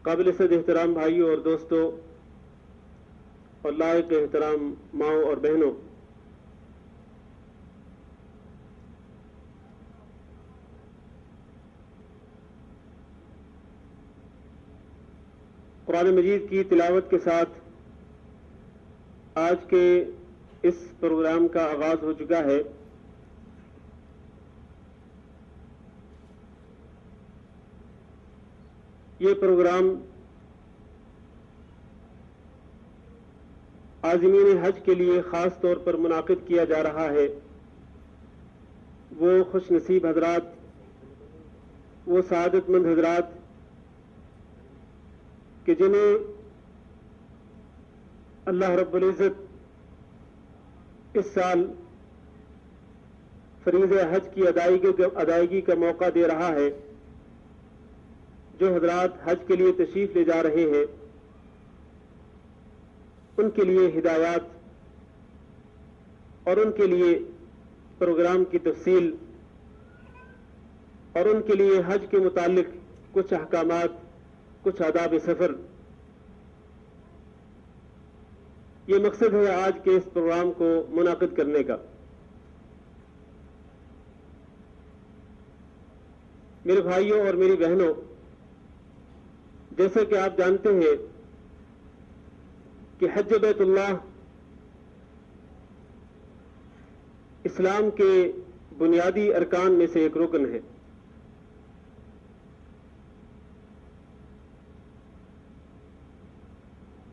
قابل صد احترام بھائیوں اور دوستوں اور لائق احترام ماؤں اور بہنوں، قرآن مجید کی تلاوت کے ساتھ آج کے اس پروگرام کا آغاز ہو چکا ہے۔ یہ پروگرام عازمین حج کے لیے خاص طور پر منعقد کیا جا رہا ہے۔ وہ خوش نصیب حضرات، وہ سعادت مند حضرات کہ جنہیں اللہ رب العزت اس سال فریضہ حج کی ادائیگی کا موقع دے رہا ہے۔ جو حضرات حج کے لیے تشریف لے جا رہے ہیں ان کے لیے ہدایات اور ان کے لیے پروگرام کی تفصیل اور ان کے لیے حج کے متعلق کچھ احکامات، کچھ آداب سفر، یہ مقصد ہے آج کے اس پروگرام کو منعقد کرنے کا۔ میرے بھائیوں اور میری بہنوں، جیسے کہ آپ جانتے ہیں کہ حج بیت اللہ اسلام کے بنیادی ارکان میں سے ایک رکن ہے۔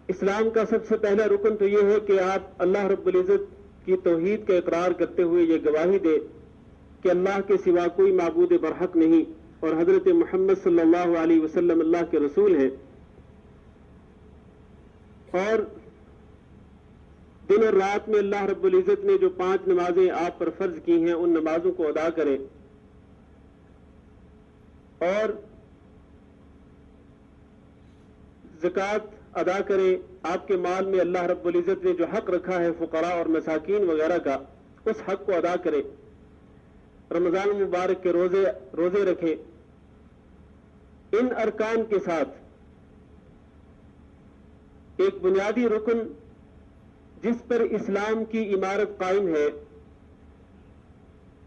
اسلام کا سب سے پہلا رکن تو یہ ہے کہ آپ اللہ رب العزت کی توحید کا اقرار کرتے ہوئے یہ گواہی دے کہ اللہ کے سوا کوئی معبود برحق نہیں اور حضرت محمد صلی اللہ علیہ وسلم اللہ کے رسول ہیں، اور دن اور رات میں اللہ رب العزت نے جو 5 نمازیں آپ پر فرض کی ہیں ان نمازوں کو ادا کریں، اور زکوٰۃ ادا کریں۔ آپ کے مال میں اللہ رب العزت نے جو حق رکھا ہے فقراء اور مساکین وغیرہ کا، اس حق کو ادا کریں۔ رمضان المبارک کے روزے رکھیں۔ ان ارکان کے ساتھ ایک بنیادی رکن جس پر اسلام کی عمارت قائم ہے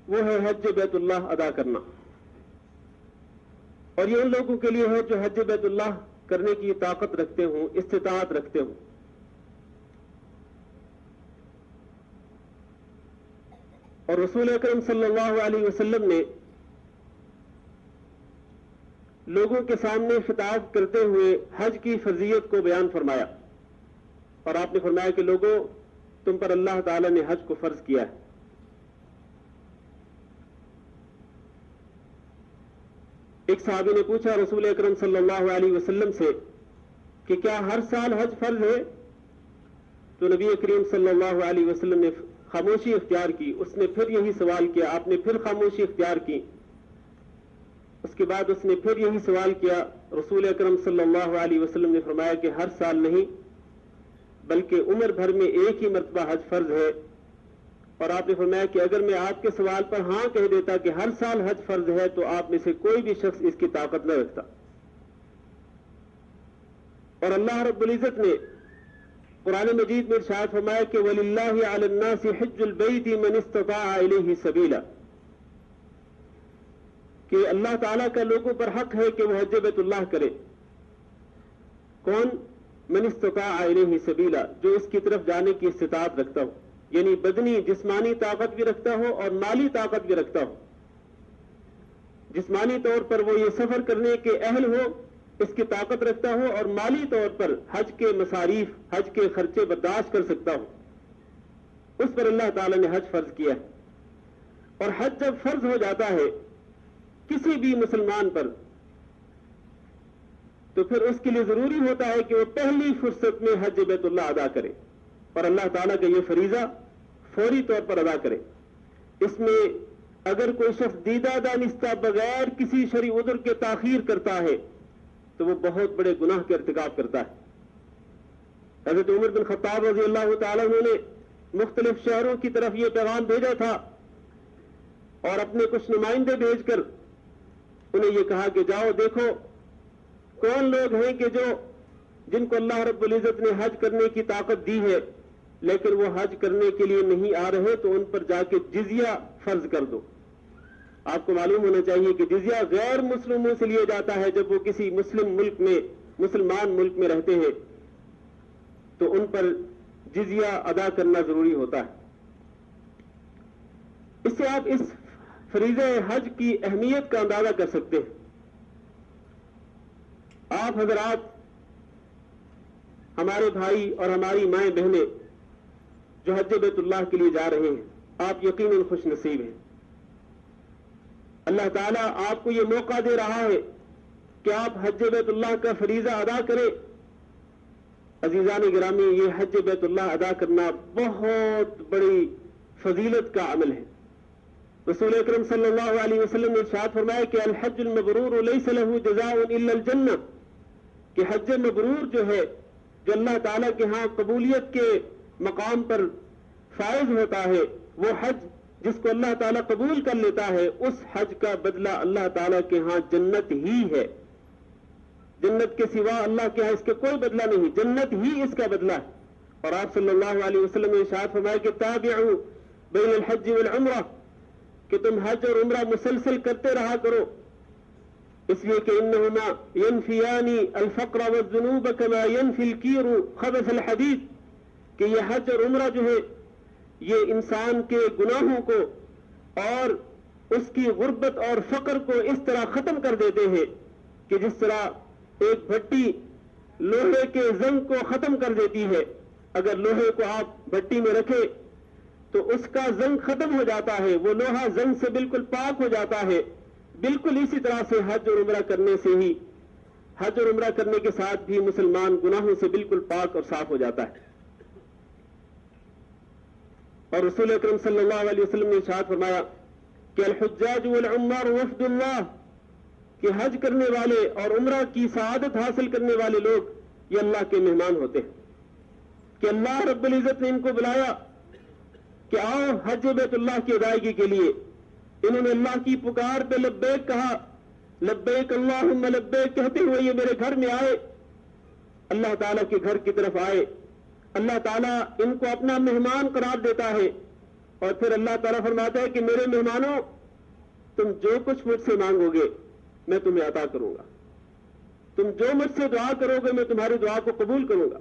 وہ ہے حج بیت اللہ ادا کرنا، اور یہ ان لوگوں کے لیے ہے جو حج بیت اللہ کرنے کی طاقت رکھتے ہوں، استطاعت رکھتے ہوں۔ اور رسول اکرم صلی اللہ علیہ وسلم نے لوگوں کے سامنے خطاب کرتے ہوئے حج کی فرضیت کو بیان فرمایا، اور آپ نے فرمایا کہ لوگوں، تم پر اللہ تعالی نے حج کو فرض کیا ہے۔ ایک صحابی نے پوچھا رسول اکرم صلی اللہ علیہ وسلم سے کہ کیا ہر سال حج فرض ہے؟ تو نبی کریم صلی اللہ علیہ وسلم نے خاموشی اختیار کی۔ اس نے پھر یہی سوال کیا، آپ نے پھر خاموشی اختیار کی۔ اس کے بعد اس نے پھر یہی سوال کیا، رسول اکرم صلی اللہ علیہ وسلم نے فرمایا کہ ہر سال نہیں بلکہ عمر بھر میں ایک ہی مرتبہ حج فرض ہے۔ اور آپ نے فرمایا کہ اگر میں آپ کے سوال پر ہاں کہہ دیتا کہ ہر سال حج فرض ہے تو آپ میں سے کوئی بھی شخص اس کی طاقت نہ رکھتا۔ اور اللہ رب العزت نے قرآن مجید میں ارشاد فرمایا کہ وَلِلَّهِ عَلَى النَّاسِ حِجُّ الْبَيْتِ مَنِ اسْتَطَاعَ إِلَيْهِ سَبِيلًا، کہ اللہ تعالیٰ کا لوگوں پر حق ہے کہ وہ حج بیت اللہ کرے۔ کون؟ من استطاع الیہ سبیلا، جو اس کی طرف جانے کی استطاعت رکھتا ہو، یعنی بدنی جسمانی طاقت بھی رکھتا ہو اور مالی طاقت بھی رکھتا ہو۔ جسمانی طور پر وہ یہ سفر کرنے کے اہل ہو، اس کی طاقت رکھتا ہو، اور مالی طور پر حج کے مصاریف، حج کے خرچے برداشت کر سکتا ہو، اس پر اللہ تعالی نے حج فرض کیا ہے۔ اور حج جب فرض ہو جاتا ہے کسی بھی مسلمان پر تو پھر اس کے لیے ضروری ہوتا ہے کہ وہ پہلی فرصت میں حج بیت اللہ ادا کرے، اور اللہ تعالیٰ کا یہ فریضہ فوری طور پر ادا کرے۔ اس میں اگر کوئی شخص دیدہ دانستہ بغیر کسی شرعی عذر کے تاخیر کرتا ہے تو وہ بہت بڑے گناہ کے ارتکاب کرتا ہے۔ حضرت عمر بن خطاب رضی اللہ تعالیٰ عنہ نے مختلف شہروں کی طرف یہ پیغام بھیجا تھا، اور اپنے کچھ نمائندے بھیج کر انہیں یہ کہا کہ جاؤ دیکھو کون لوگ ہیں کہ جن کو اللہ رب العزت نے حج کرنے کی طاقت دی ہے لیکن وہ حج کرنے کے لیے نہیں آ رہے، تو ان پر جا کے جزیہ فرض کر دو۔ آپ کو معلوم ہونا چاہیے کہ جزیہ غیر مسلموں سے لیا جاتا ہے۔ جب وہ کسی مسلمان ملک میں رہتے ہیں تو ان پر جزیہ ادا کرنا ضروری ہوتا ہے۔ اس سے آپ اس فریضہ حج کی اہمیت کا اندازہ کر سکتے ہیں۔ آپ حضرات، ہمارے بھائی اور ہماری مائیں بہنیں جو حج بیت اللہ کے لیے جا رہے ہیں، آپ یقیناً خوش نصیب ہیں۔ اللہ تعالیٰ آپ کو یہ موقع دے رہا ہے کہ آپ حج بیت اللہ کا فریضہ ادا کریں۔ عزیزان گرامی، یہ حج بیت اللہ ادا کرنا بہت بڑی فضیلت کا عمل ہے۔ رسول اکرم صلی اللہ علیہ وسلم نے ارشاد فرمایا کہ الحج المبرور لیس له جزاء الا الجنہ، کہ حج مبرور جو ہے، جو اللہ تعالیٰ کے ہاں قبولیت کے مقام پر فائز ہوتا ہے، وہ حج جس کو اللہ تعالیٰ قبول کر لیتا ہے، اس حج کا بدلہ اللہ تعالیٰ کے ہاں جنت ہی ہے۔ جنت کے سوا اللہ کے ہاں اس کے کوئی بدلہ نہیں، جنت ہی اس کا بدلہ ہے۔ اور آپ صلی اللہ علیہ وسلم نے ارشاد فرمایا کہ تابعوا بین الحج والعمرہ، کہ تم حج اور عمرہ مسلسل کرتے رہا کرو، اس لیے کہ انہما ینفیان الفقر والذنوب کما ینفی الکیر خبث الحدید، کہ یہ حج اور عمرہ جو ہے یہ انسان کے گناہوں کو اور اس کی غربت اور فقر کو اس طرح ختم کر دیتے ہیں کہ جس طرح ایک بھٹی لوہے کے زنگ کو ختم کر دیتی ہے۔ اگر لوہے کو آپ بھٹی میں رکھے تو اس کا زنگ ختم ہو جاتا ہے، وہ لوہا زنگ سے بالکل پاک ہو جاتا ہے۔ بالکل اسی طرح سے حج اور عمرہ کرنے سے ہی، حج اور عمرہ کرنے کے ساتھ بھی مسلمان گناہوں سے بالکل پاک اور صاف ہو جاتا ہے۔ اور رسول اکرم صلی اللہ علیہ وسلم نے ارشاد فرمایا کہ الحجاج والعمار وفد اللہ، کہ حج کرنے والے اور عمرہ کی سعادت حاصل کرنے والے لوگ یہ اللہ کے مہمان ہوتے ہیں، کہ اللہ رب العزت نے ان کو بلایا کہ آؤ حج بیت اللہ کی ادائیگی کے لیے۔ انہوں نے اللہ کی پکار پہ لبیک کہا، لبیک اللہم لبیک کہتے ہوئے یہ میرے گھر میں آئے، اللہ تعالیٰ کے گھر کی طرف آئے۔ اللہ تعالیٰ ان کو اپنا مہمان قرار دیتا ہے، اور پھر اللہ تعالیٰ فرماتا ہے کہ میرے مہمانوں، تم جو کچھ مجھ سے مانگو گے میں تمہیں عطا کروں گا، تم جو مجھ سے دعا کرو گے میں تمہاری دعا کو قبول کروں گا۔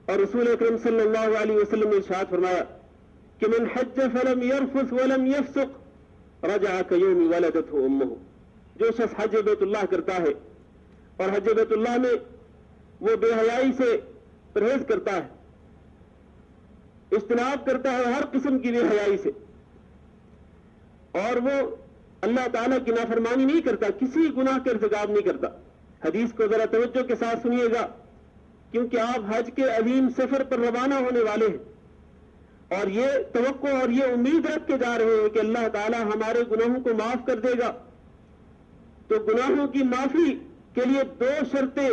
اور رسول اکرم صلی اللہ علیہ وسلم نے ارشاد فرمایا کہ من حج فلم يرفث ولم يفسق رجع كيوم ولدته امه، جو شخص حج بیت اللہ کرتا ہے اور حج بیت اللہ میں وہ بے حیائی سے پرہیز کرتا ہے، اجتناب کرتا ہے ہر قسم کی بے حیائی سے، اور وہ اللہ تعالیٰ کی نافرمانی نہیں کرتا، کسی گناہ کا ارتکاب نہیں کرتا۔ حدیث کو ذرا توجہ کے ساتھ سنیے گا، کیونکہ آپ حج کے عظیم سفر پر روانہ ہونے والے ہیں، اور یہ توقع اور یہ امید رکھ کے جا رہے ہیں کہ اللہ تعالیٰ ہمارے گناہوں کو معاف کر دے گا۔ تو گناہوں کی معافی کے لیے دو شرطیں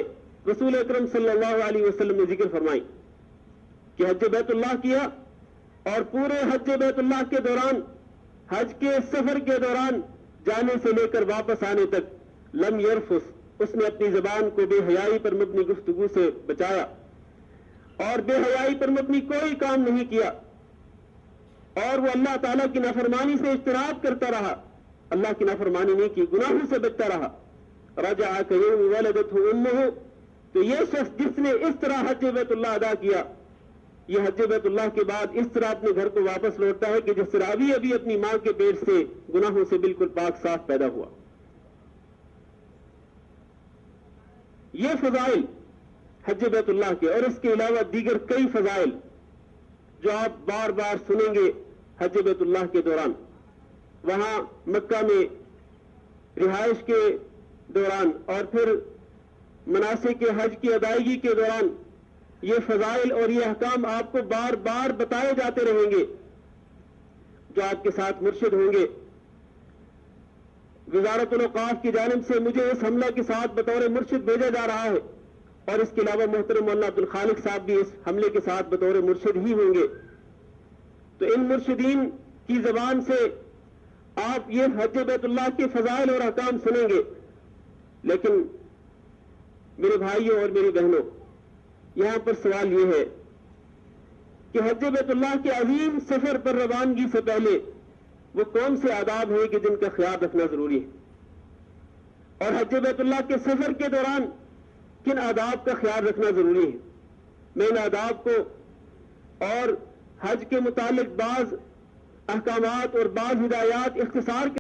رسول اکرم صلی اللہ علیہ وسلم نے ذکر فرمائی کہ حج بیت اللہ کیا، اور پورے حج بیت اللہ کے دوران، حج کے سفر کے دوران جانے سے لے کر واپس آنے تک لم یرفث، اس نے اپنی زبان کو بے حیائی پر مبنی گفتگو سے بچایا اور بے حیائی پر مبنی کوئی کام نہیں کیا، اور وہ اللہ تعالیٰ کی نافرمانی سے اجتناب کرتا رہا، اللہ کی نافرمانی نہیں کی، گناہوں سے بچتا رہا۔ رجع کیوم ولدته امه، تو یہ شخص جس نے اس طرح حج بیت اللہ ادا کیا، یہ حج بیت اللہ کے بعد اس طرح اپنے گھر کو واپس لوٹتا ہے کہ جس طرح ابھی اپنی ماں کے پیٹ سے گناہوں سے بالکل پاک صاف پیدا ہوا۔ یہ فضائل حج بیت اللہ کے، اور اس کے علاوہ دیگر کئی فضائل جو آپ بار بار سنیں گے حج بیت اللہ کے دوران، وہاں مکہ میں رہائش کے دوران اور پھر مناسک حج کی ادائیگی کے دوران، یہ فضائل اور یہ احکام آپ کو بار بار بتائے جاتے رہیں گے۔ جو آپ کے ساتھ مرشد ہوں گے، وزارت الاوقاف کی جانب سے مجھے اس حملہ کے ساتھ بطور مرشد بھیجا جا رہا ہے، اور اس کے علاوہ محترم مولانا عبد الخالق صاحب بھی اس حملے کے ساتھ بطور مرشد ہی ہوں گے۔ تو ان مرشدین کی زبان سے آپ یہ حج بیت اللہ کے فضائل اور احکام سنیں گے، لیکن میرے بھائیوں اور میری بہنوں، یہاں پر سوال یہ ہے کہ حج بیت اللہ کے عظیم سفر پر روانگی سے پہلے وہ کون سے آداب ہیں کہ جن کا خیال رکھنا ضروری ہے، اور حج بیت اللہ کے سفر کے دوران کن آداب کا خیال رکھنا ضروری ہے۔ میں ان آداب کو اور حج کے متعلق بعض احکامات اور بعض ہدایات اختصار